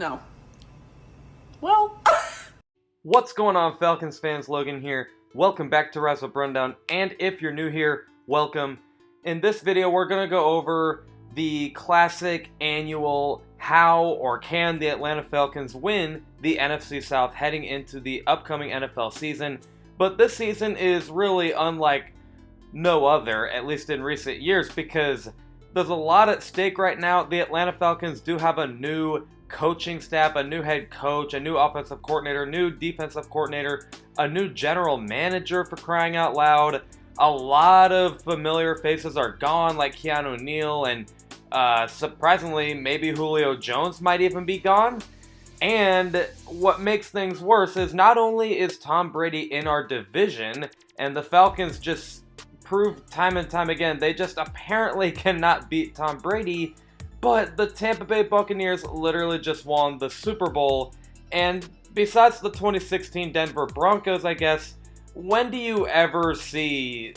No. Well. What's going on, Falcons fans? Logan here. Welcome back to Rise Up Rundown, and if you're new here, welcome. In this video, we're going to go over the classic annual how or can the Atlanta Falcons win the NFC South heading into the upcoming NFL season. But this season is really unlike no other, at least in recent years, because there's a lot at stake right now. The Atlanta Falcons do have a new coaching staff, a new head coach, a new offensive coordinator, new defensive coordinator, a new general manager, for crying out loud. A lot of familiar faces are gone, like Keanu Neal, and surprisingly, maybe Julio Jones might even be gone. And what makes things worse is not only is Tom Brady in our division, and the Falcons just prove time and time again they just apparently cannot beat Tom Brady, but the Tampa Bay Buccaneers literally just won the Super Bowl. And besides the 2016 Denver Broncos, I guess, when do you ever see,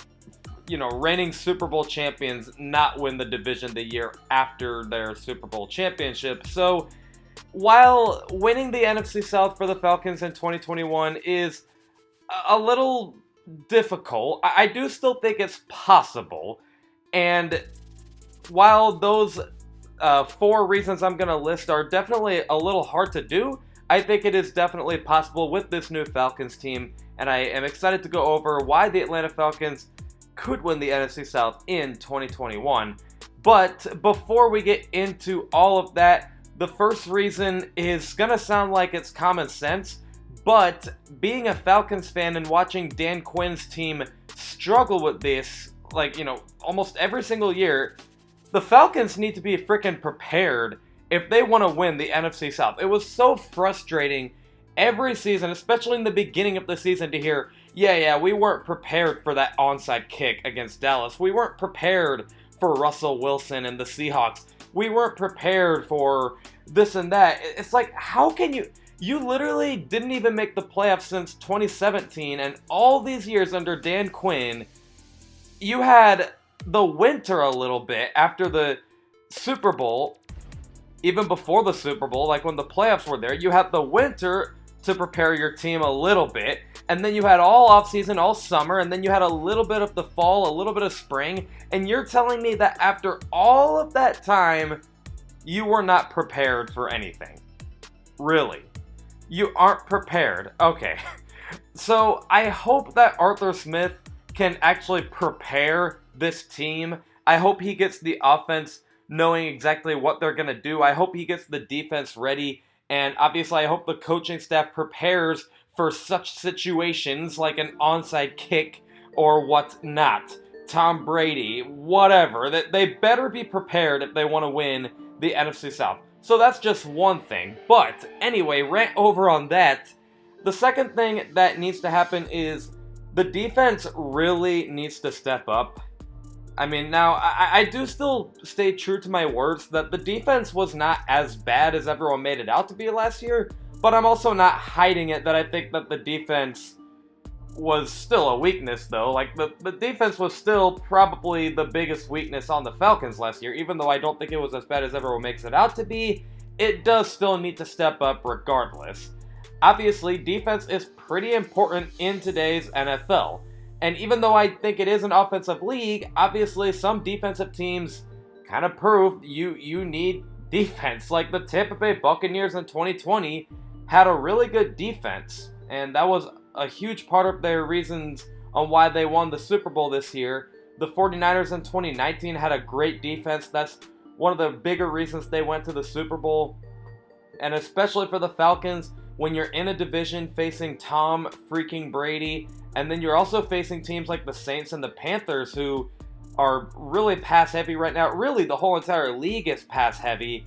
reigning Super Bowl champions not win the division the year after their Super Bowl championship? So while winning the NFC South for the Falcons in 2021 is a little difficult, I do still think it's possible. And while those 4 reasons I'm going to list are definitely a little hard to do, I think it is definitely possible with this new Falcons team, and I am excited to go over why the Atlanta Falcons could win the NFC South in 2021. But before we get into all of that, the first reason is going to sound like it's common sense, but being a Falcons fan and watching Dan Quinn's team struggle with this, almost every single year, the Falcons need to be freaking prepared if they want to win the NFC South. It was so frustrating every season, especially in the beginning of the season, to hear, we weren't prepared for that onside kick against Dallas. We weren't prepared for Russell Wilson and the Seahawks. We weren't prepared for this and that. It's like, how can you... You literally didn't even make the playoffs since 2017, and all these years under Dan Quinn, you had the winter a little bit after the Super Bowl, even before the Super Bowl, like when the playoffs were there, you had the winter to prepare your team a little bit, and then you had all offseason, all summer, and then you had a little bit of the fall, a little bit of spring, and you're telling me that after all of that time, you were not prepared for anything. Really? You aren't prepared. Okay. So I hope that Arthur Smith can actually prepare this team. I hope he gets the offense knowing exactly what they're going to do. I hope he gets the defense ready. And obviously, I hope the coaching staff prepares for such situations like an onside kick or whatnot. Tom Brady, whatever. They better be prepared if they want to win the NFC South. So that's just one thing. But anyway, rant over on that. The second thing that needs to happen is the defense really needs to step up. I mean, now, I do still stay true to my words that the defense was not as bad as everyone made it out to be last year, but I'm also not hiding it that I think that the defense was still a weakness, though. Like, the defense was still probably the biggest weakness on the Falcons last year. Even though I don't think it was as bad as everyone makes it out to be, it does still need to step up regardless. Obviously, defense is pretty important in today's NFL. And even though I think it is an offensive league, obviously some defensive teams kind of prove you need defense. Like the Tampa Bay Buccaneers in 2020 had a really good defense, and that was a huge part of their reasons on why they won the Super Bowl this year. The 49ers in 2019 had a great defense. That's one of the bigger reasons they went to the Super Bowl. And especially for the Falcons, when you're in a division facing Tom freaking Brady, and then you're also facing teams like the Saints and the Panthers, who are really pass heavy right now. Really, the whole entire league is pass heavy.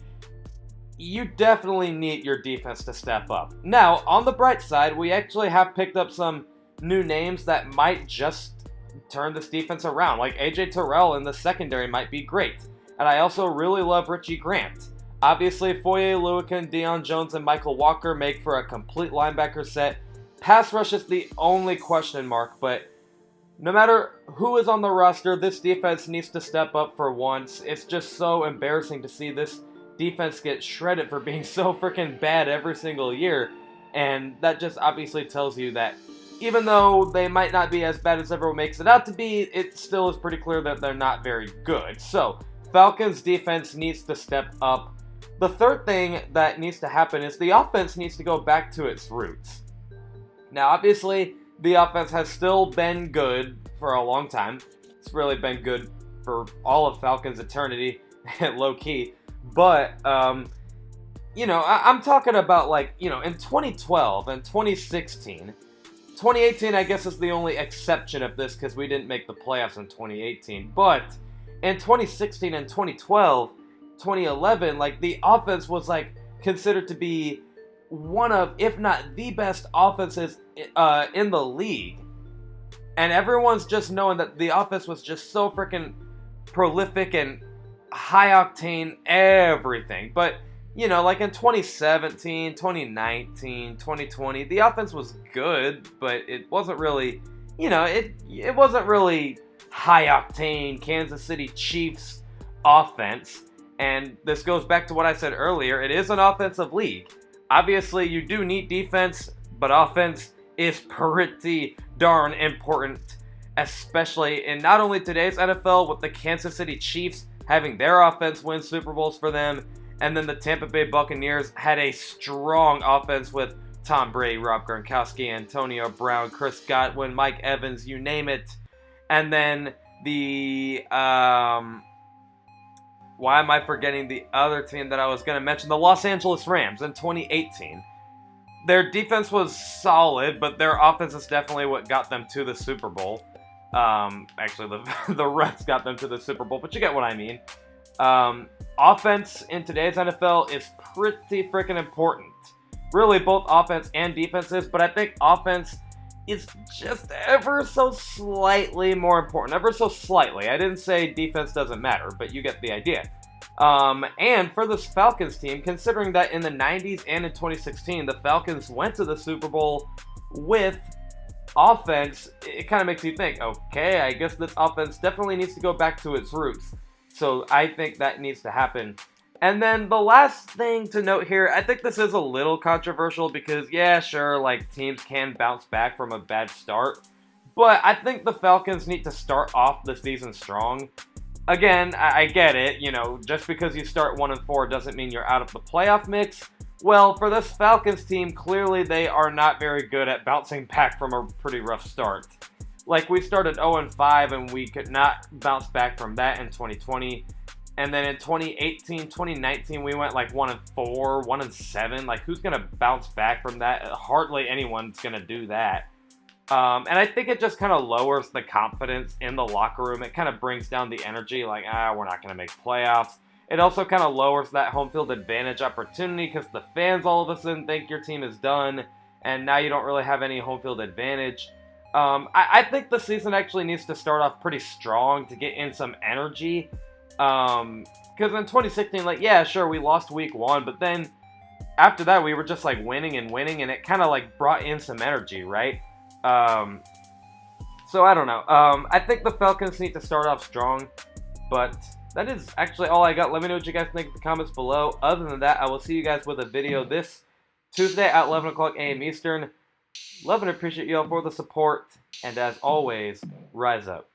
You definitely need your defense to step up. Now, on the bright side, we actually have picked up some new names that might just turn this defense around. Like AJ Terrell in the secondary might be great. And I also really love Richie Grant. Obviously, Foye Oluokun, Deion Jones, and Michael Walker make for a complete linebacker set. Pass rush is the only question mark, but no matter who is on the roster, this defense needs to step up for once. It's just so embarrassing to see this defense gets shredded for being so freaking bad every single year. And that just obviously tells you that even though they might not be as bad as everyone makes it out to be, it still is pretty clear that they're not very good. So, Falcons defense needs to step up. The third thing that needs to happen is the offense needs to go back to its roots. Now, obviously, the offense has still been good for a long time. It's really been good for all of Falcons' eternity, low-key. But, you know, I'm talking about, like, you know, in 2012 and 2016, 2018, I guess, is the only exception of this because we didn't make the playoffs in 2018. But in 2016 and 2012, 2011, like, the offense was, like, considered to be one of, if not the best offenses in the league. And everyone's just knowing that the offense was just so freaking prolific and high-octane everything. But, you know, like in 2017, 2019, 2020, the offense was good, but it wasn't really, you know, it wasn't really high-octane Kansas City Chiefs offense. And this goes back to what I said earlier. It is an offensive league. Obviously, you do need defense, but offense is pretty darn important, especially in not only today's NFL with the Kansas City Chiefs having their offense win Super Bowls for them, and then the Tampa Bay Buccaneers had a strong offense with Tom Brady, Rob Gronkowski, Antonio Brown, Chris Godwin, Mike Evans, you name it. And then the, why am I forgetting the other team that I was going to mention? The Los Angeles Rams in 2018. Their defense was solid, but their offense is definitely what got them to the Super Bowl. Actually, the refs got them to the Super Bowl, but you get what I mean. Offense in today's NFL is pretty freaking important. Really, both offense and defense is, but I think offense is just ever so slightly more important. Ever so slightly. I didn't say defense doesn't matter, but you get the idea. And for this Falcons team, considering that in the 90s and in 2016, the Falcons went to the Super Bowl with offense, it kind of makes you think, okay, I guess this offense definitely needs to go back to its roots. So I think that needs to happen. And then the last thing to note here, I think this is a little controversial because, yeah, sure, like, teams can bounce back from a bad start. But I think the Falcons need to start off the season strong. Again, I get it, you know, just because you start 1-4 doesn't mean you're out of the playoff mix. Well, for this Falcons team, clearly they are not very good at bouncing back from a pretty rough start. Like, we started 0-5 and we could not bounce back from that in 2020. And then in 2018, 2019, we went like 1-4, 1-7. Like, who's going to bounce back from that? Hardly anyone's going to do that. And I think it just kind of lowers the confidence in the locker room. It kind of brings down the energy, like, we're not going to make playoffs. It also kind of lowers that home field advantage opportunity because the fans all of a sudden think your team is done, and now you don't really have any home field advantage. I think the season actually needs to start off pretty strong to get in some energy. Because in 2016, like, yeah, sure, we lost week 1, but then after that, we were just, like, winning, and it kind of, like, brought in some energy, right? So I don't know. I think the Falcons need to start off strong, but that is actually all I got. Let me know what you guys think in the comments below. Other than that, I will see you guys with a video this Tuesday at 11 o'clock a.m. Eastern. Love and appreciate you all for the support, and as always, rise up.